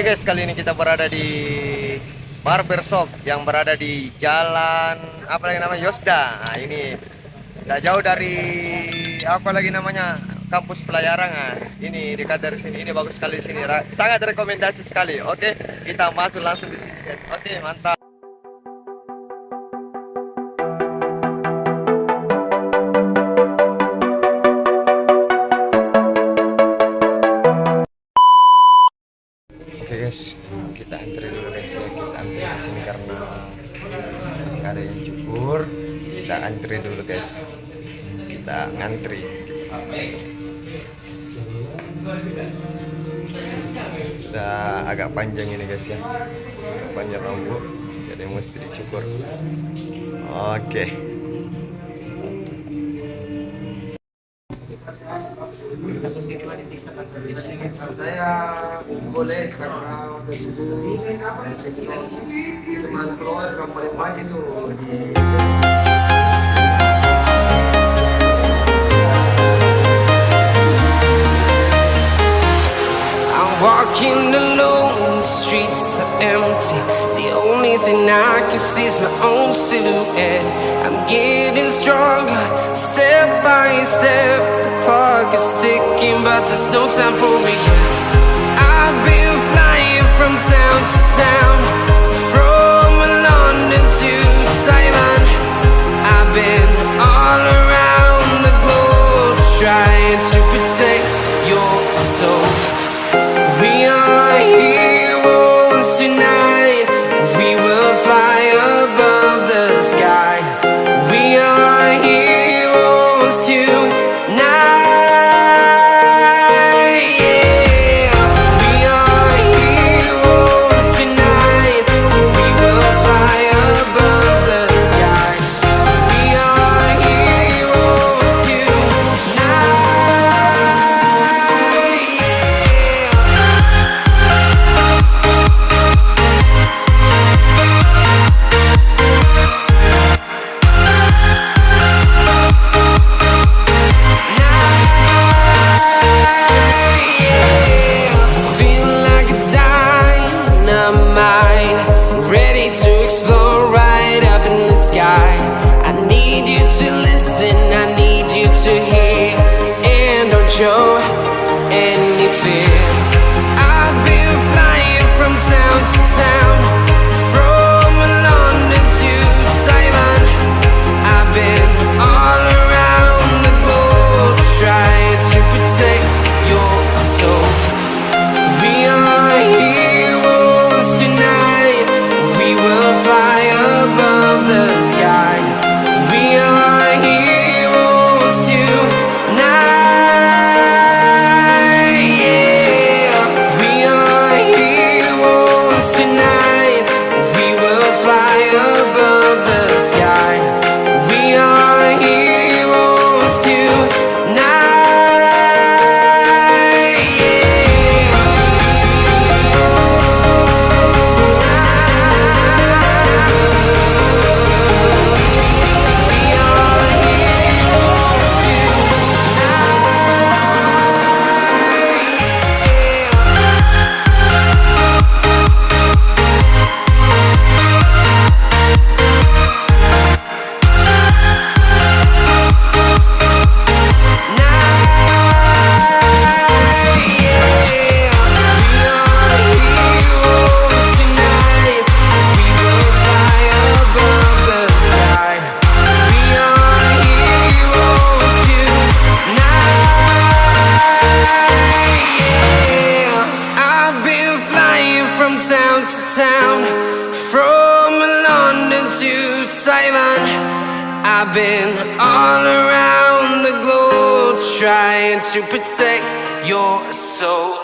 Oke guys, kali ini kita berada di barbershop yang berada di jalan apa lagi namanya, Yosda. Nah, ini tidak jauh dari apa lagi namanya, kampus pelayaran. Nah, ini dekat dari sini. Ini bagus sekali di sini. Sangat rekomendasi sekali. Oke, kita masuk langsung di sini guys. Oke, mantap. Oke guys, kita antri dulu guys ya. Kita antri di sini karena masih ada yang cukur. Kita antri dulu guys. Kita ngantri. Sudah agak panjang ini guys ya. Sudah panjang rambut, jadi mesti dicukur. Oke. Saya boleh karena teman keluarga paling banyak itu walking alone, the streets are empty. The only thing I can see is my own silhouette. I'm getting stronger, step by step. The clock is ticking, but there's no time for regrets. I've been flying from town to town, from London to Taiwan. I've been all around the globe, trying to protect your soul. We are heroes tonight. We will fly above the sky. We are heroes tonight. Yeah. We are heroes tonight. We will fly above the sky. We are heroes tonight. I need you to hear and don't show any fear. I've been flying from town to town, from London to Taiwan. I've been all around the globe, trying to protect your soul. We are heroes tonight. We will fly above the sky. We are heroes tonight, yeah. We are heroes tonight. We will fly above the sky. We are heroes tonight, yeah. Town to town, from London to Taiwan. I've been all around the globe, trying to protect your soul.